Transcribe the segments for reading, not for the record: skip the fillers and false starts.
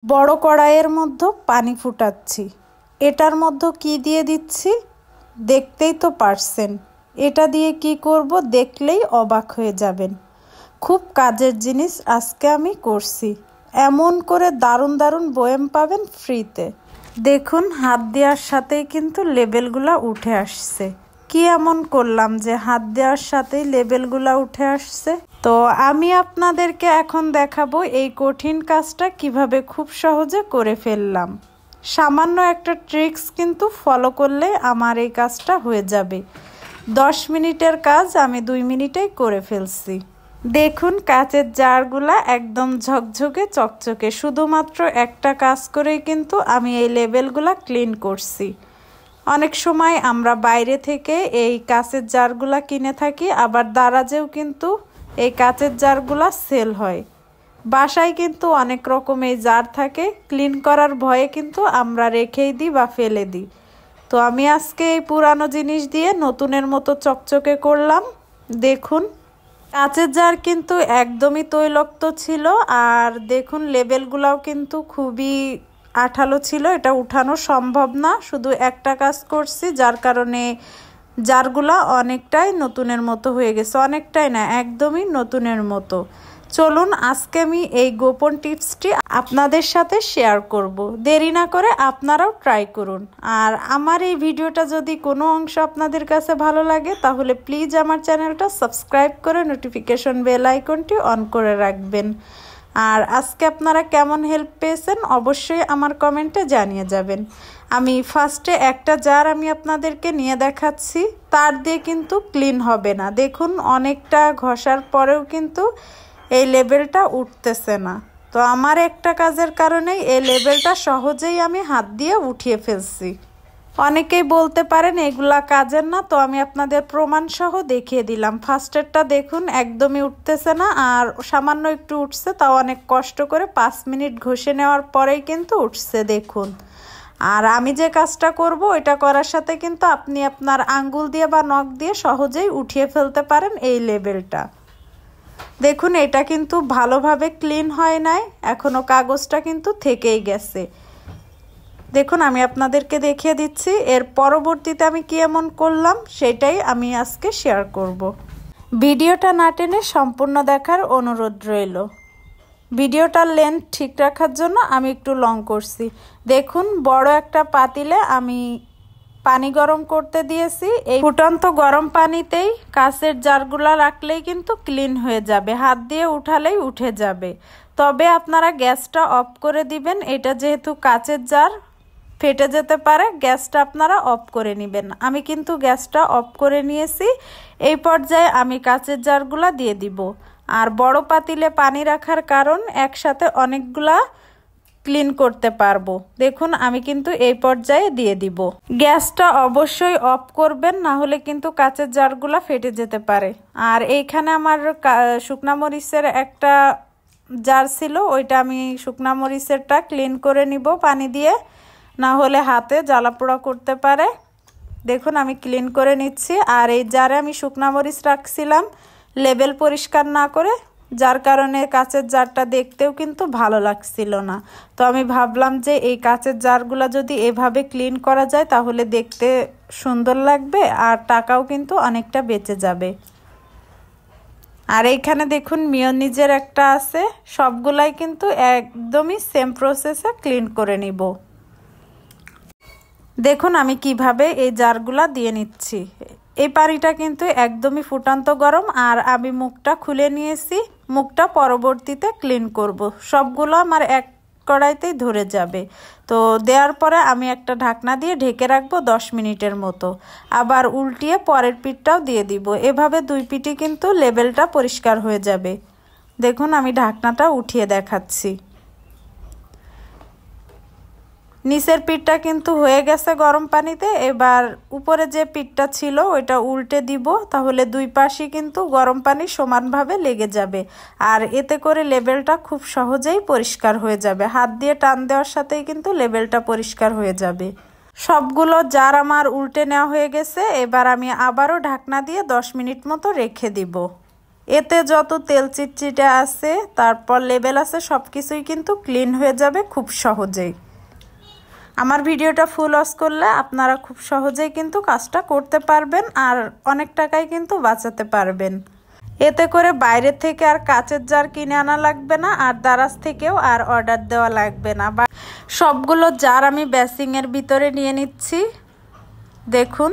বড় কড়াইয়ের মধ্যে পানি ফুটাচ্ছি। এটার মধ্যে কি দিয়ে দিচ্ছি দেখতেই তো পারছেন। এটা দিয়ে কি করব দেখলেই অবাক হয়ে যাবেন। খুব কাজের জিনিস আজকে আমি করছি। এমন করে দারুণ দারুণ বয়াম পাবেন ফ্রিতে। দেখুন হাত দেওয়ার সাথেই কিন্তু লেবেলগুলো উঠে আসছে। কি এমন করলাম যে হাত দেওয়ার সাথেই লেবেলগুলো উঠে আসছে। তো আমি আপনাদেরকে এখন দেখাবো এই কঠিন কাজটা কিভাবে খুব সহজে করে ফেললাম। সামান্য একটা ট্রিক্স কিন্তু ফলো করলে আমার এই কাজটা হয়ে যাবে। 10 মিনিটের কাজ আমি 2 মিনিটেই করে ফেলছি। দেখুন কাচের জারগুলা একদম ঝকঝকে চকচকে। শুধুমাত্র একটা কাজ করেই কিন্তু আমি এই লেবেলগুলা ক্লিন করছি। অনেক সময় আমরা বাইরে থেকে এই কাচের জারগুলা কিনে থাকি, আবার দারাজেও কিন্তু এই কাচের জারগুলা সেল হয়। বাসায় কিন্তু অনেক রকম এই জার থাকে, ক্লিন করার ভয়ে কিন্তু আমরা রেখেই দিই বা ফেলে দিই। তো আমি আজকে এই পুরানো জিনিস দিয়ে নতুনের মতো চকচকে করলাম। দেখুন কাচের জার কিন্তু একদমই তৈলাক্ত ছিল, আর দেখুন লেবেলগুলাও কিন্তু খুবই আঠালো ছিল। এটা উঠানো সম্ভব না। শুধু একটা কাজ করছি যার কারণে জারগুলা অনেকটাই নতুনের মতো হয়ে গেছে। অনেকটাই না, একদমই নতুনের মতো। চলুন আজকে আমি এই গোপন টিপসটি আপনাদের সাথে শেয়ার করব। দেরি না করে আপনারাও ট্রাই করুন। আর আমার এই ভিডিওটা যদি কোনো অংশ আপনাদের কাছে ভালো লাগে তাহলে প্লিজ আমার চ্যানেলটা সাবস্ক্রাইব করে নোটিফিকেশন বেল আইকনটি অন করে রাখবেন। আর আজকে আপনারা কেমন হেল্প পেয়েছেন অবশ্যই আমার কমেন্টে জানিয়ে যাবেন। আমি ফার্স্টে একটা জার আমি আপনাদেরকে নিয়ে দেখাচ্ছি। তার দিয়ে কিন্তু ক্লিন হবে না। দেখুন অনেকটা ঘষার পরেও কিন্তু এই লেবেলটা উঠতেছে না। তো আমার একটা কাজের কারণেই এই লেবেলটা সহজেই আমি হাত দিয়ে উঠিয়ে ফেলছি। অনেকেই বলতে পারেন এগুলা কাজের না, তো আমি আপনাদের প্রমাণ সহ দেখিয়ে দিলাম। ফার্স্টেরটা দেখুন একদমই উঠতেছে না, আর সামান্য একটু উঠছে, তাও অনেক কষ্ট করে 5 মিনিট ঘষে নেওয়ার পরেই কিন্তু উঠছে। দেখুন আর আমি যে কাজটা করব এটা করার সাথে কিন্তু আপনি আপনার আঙ্গুল দিয়ে বা নখ দিয়ে সহজেই উঠিয়ে ফেলতে পারেন এই লেবেলটা। দেখুন এটা কিন্তু ভালোভাবে ক্লিন হয় নাই, এখনো কাগজটা কিন্তু থেকেই গেছে। দেখুন আমি আপনাদেরকে দেখিয়ে দিচ্ছি এর পরবর্তীতে আমি কি এমন করলাম সেটাই আমি আজকে শেয়ার করব। ভিডিওটা না টেনে সম্পূর্ণ দেখার অনুরোধ রইল। ভিডিওটার লেন্থ ঠিক রাখার জন্য আমি একটু লং করছি। দেখুন বড় একটা পাতিলে আমি পানি গরম করতে দিয়েছি। এই ফুটন্ত গরম পানিতেই কাচের জারগুলা রাখলেই কিন্তু ক্লিন হয়ে যাবে। হাত দিয়ে উঠালেই উঠে যাবে। তবে আপনারা গ্যাসটা অফ করে দিবেন। এটা যেহেতু কাচের জার ফেটে যেতে পারে, গ্যাসটা আপনারা অফ করে নেবেন। আমি কিন্তু গ্যাসটা অফ করে নিয়েছি। এই পর্যায়ে আমি কাচের জারগুলা দিয়ে দিব। আর বড় পাতিলে পানি রাখার কারণ একসাথে অনেকগুলা ক্লিন করতে পারবো। দেখুন আমি কিন্তু এই পর্যায়ে দিয়ে দিব। গ্যাসটা অবশ্যই অফ করবেন, না হলে কিন্তু কাচের জারগুলা ফেটে যেতে পারে। আর এইখানে আমার শুকনা মরিচের একটা জার ছিল, ওইটা আমি শুকনা মরিচেরটা ক্লিন করে নিব পানি দিয়ে, না হলে হাতে জ্বালা পোড়া করতে পারে। দেখুন আমি ক্লিন করে নিচ্ছি। আর এই জারে আমি শুকনা মরিচ রাখছিলাম লেবেল পরিষ্কার না করে, যার কারণে কাচের জারটা দেখতেও কিন্তু ভালো লাগছিল না। তো আমি ভাবলাম যে এই কাচের জারগুলা যদি এভাবে ক্লিন করা যায় তাহলে দেখতে সুন্দর লাগবে, আর টাকাও কিন্তু অনেকটা বেঁচে যাবে। আর এইখানে দেখুন মিয়োনিজের একটা আছে। সবগুলাই কিন্তু একদমই সেম প্রসেসে ক্লিন করে নিব। দেখুন আমি কিভাবে এই জারগুলা দিয়ে নিচ্ছি। এই পানিটা কিন্তু একদমই ফুটন্ত গরম, আর আমি মুখটা খুলে নিয়েছি। মুখটা পরবর্তীতে ক্লিন করব। সবগুলো আমার এক কড়াইতেই ধরে যাবে। তো দেওয়ার পরে আমি একটা ঢাকনা দিয়ে ঢেকে রাখবো 10 মিনিটের মতো। আবার উল্টিয়ে পরের পিঠটাও দিয়ে দিব। এভাবে 2 পিঠই কিন্তু লেবেলটা পরিষ্কার হয়ে যাবে। দেখুন আমি ঢাকনাটা উঠিয়ে দেখাচ্ছি। নিচের পিঠটা কিন্তু হয়ে গেছে গরম পানিতে। এবার উপরে যে পিঠটা ছিল ওইটা উল্টে দিব, তাহলে 2 পাশই কিন্তু গরম পানি সমানভাবে লেগে যাবে। আর এতে করে লেবেলটা খুব সহজেই পরিষ্কার হয়ে যাবে। হাত দিয়ে টান দেওয়ার সাথেই কিন্তু লেবেলটা পরিষ্কার হয়ে যাবে। সবগুলো জার আমার উল্টে নেওয়া হয়ে গেছে। এবার আমি আবারও ঢাকনা দিয়ে 10 মিনিট মতো রেখে দিব। এতে যত তেল চিটচিটে আছে তারপর লেবেল আছে সব কিছুই কিন্তু ক্লিন হয়ে যাবে খুব সহজেই। আমার ভিডিওটা ফুল ওয়াচ করলে আপনারা খুব সহজেই কিন্তু কাজটা করতে পারবেন আর অনেক টাকাই কিন্তু বাঁচাতে পারবেন। এতে করে বাইরে থেকে আর কাচের জার কিনে আনা লাগবে না আর দারাজ থেকেও আর অর্ডার দেওয়া লাগবে না। সবগুলো জার আমি বেসিংয়ের ভিতরে নিয়ে নিচ্ছি। দেখুন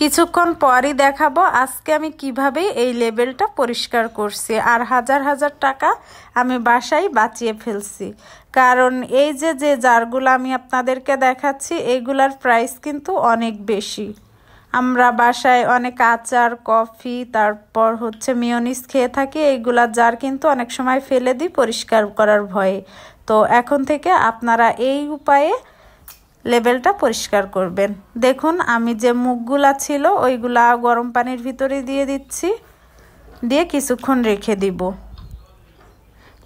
কিছুক্ষণ পরই দেখাবো আজকে আমি কিভাবে এই লেবেলটা পরিষ্কার করছি আর হাজার হাজার টাকা আমি বাসায় বাঁচিয়ে ফেলছি। কারণ এই যে জারগুলো আমি আপনাদেরকে দেখাচ্ছি এইগুলার প্রাইস কিন্তু অনেক বেশি। আমরা বাসায় অনেক আচার কফি তারপর হচ্ছে মেয়োনিজ খেয়ে থাকি, এইগুলার জার কিন্তু অনেক সময় ফেলে দিই পরিষ্কার করার ভয়ে। তো এখন থেকে আপনারা এই উপায়ে লেবেলটা পরিষ্কার করবেন। দেখুন আমি যে মুখগুলা ছিল ওইগুলা গরম পানির ভিতরে দিয়ে দিচ্ছি, দিয়ে কিছুক্ষণ রেখে দিব।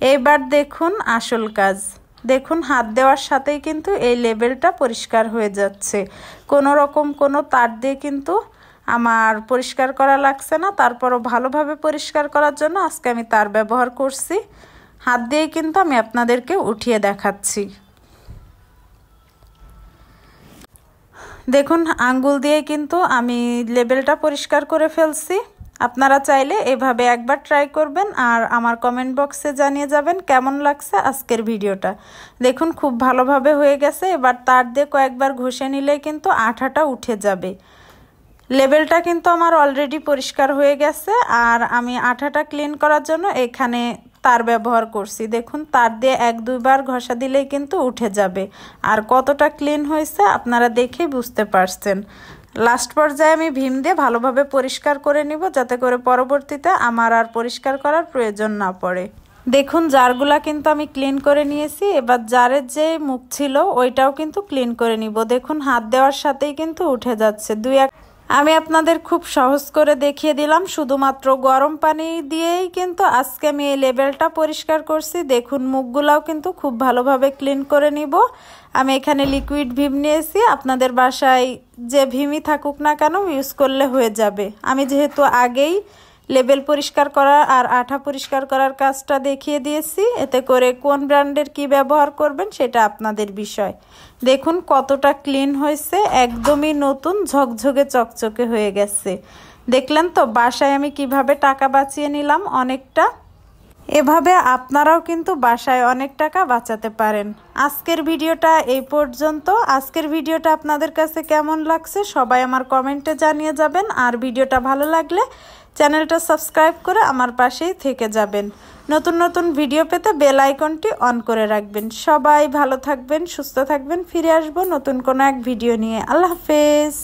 এইবার দেখুন আসল কাজ। দেখুন হাত দেওয়ার সাথেই কিন্তু এই লেবেলটা পরিষ্কার হয়ে যাচ্ছে। কোনো রকম কোনো তার দিয়ে কিন্তু আমার পরিষ্কার করা লাগছে না। তারপরও ভালোভাবে পরিষ্কার করার জন্য আজকে আমি তার ব্যবহার করছি। হাত দিয়েই কিন্তু আমি আপনাদেরকে উঠিয়ে দেখাচ্ছি। দেখুন আঙ্গুল দিয়ে কিন্তু আমি লেবেলটা পরিষ্কার করে ফেলছি। আপনারা চাইলে এভাবে একবার ট্রাই করবেন আর আমার কমেন্ট বক্সে জানিয়ে যাবেন কেমন লাগছে আজকের ভিডিওটা। দেখুন খুব ভালোভাবে হয়ে গেছে। এবার তার দিয়ে কয়েকবার ঘষে নিলেই কিন্তু আঠাটা উঠে যাবে। লেবেলটা কিন্তু আমার অলরেডি পরিষ্কার হয়ে গেছে আর আমি আঠাটা ক্লিন করার জন্য এখানে তার ব্যবহার করছি। দেখুন তার দিয়ে 1-2 বার ঘষা দিলেই কিন্তু উঠে যাবে। আর কতটা ক্লিন হয়েছে আপনারা দেখেই বুঝতে পারছেন। লাস্ট পর্যায়ে আমি ভীম দিয়ে ভালোভাবে পরিষ্কার করে নিব যাতে করে পরবর্তীতে আমার আর পরিষ্কার করার প্রয়োজন না পড়ে। দেখুন জারগুলা কিন্তু আমি ক্লিন করে নিয়েছি। এবার জারের যে মুখ ছিল ওইটাও কিন্তু ক্লিন করে নিব। দেখুন হাত দেওয়ার সাথেই কিন্তু উঠে যাচ্ছে। আমি আপনাদের খুব সহজ করে দেখিয়ে দিলাম, শুধুমাত্র গরম পানি দিয়েই কিন্তু আজকে আমি এই লেবেলটা পরিষ্কার করছি। দেখুন মুখগুলাও কিন্তু খুব ভালোভাবে ক্লিন করে নিব। আমি এখানে লিকুইড ভীম নিয়েছি, আপনাদের বাসায় যে ভীমই থাকুক না কেন ইউজ করলে হয়ে যাবে। আমি যেহেতু আগেই লেবেল পরিষ্কার করা আর আঠা পরিষ্কার করার কাজটা দেখিয়ে দিয়েছি, এতে করে কোন ব্র্যান্ডের কি ব্যবহার করবেন সেটা আপনাদের বিষয়। দেখুন কতটা ক্লিন হয়েছে, একদমই নতুন ঝকঝকে চকচকে হয়ে গেছে। দেখলেন তো বাসায় আমি কিভাবে টাকা বাঁচিয়ে নিলাম অনেকটা। এভাবে আপনারাও কিন্তু বাসায় অনেক টাকা বাঁচাতে পারেন। আজকের ভিডিওটা এই পর্যন্ত। আজকের ভিডিওটা আপনাদের কাছে কেমন লাগছে সবাই আমার কমেন্টে জানিয়ে যাবেন। আর ভিডিওটা ভালো লাগলে চ্যানেলটা সাবস্ক্রাইব করে আমার পাশেই থেকে যাবেন। নতুন নতুন ভিডিও পেতে বেল আইকনটি অন করে রাখবেন। সবাই ভালো থাকবেন, সুস্থ থাকবেন। ফিরে আসবো নতুন কোনো এক ভিডিও নিয়ে। আল্লাহ হাফেজ।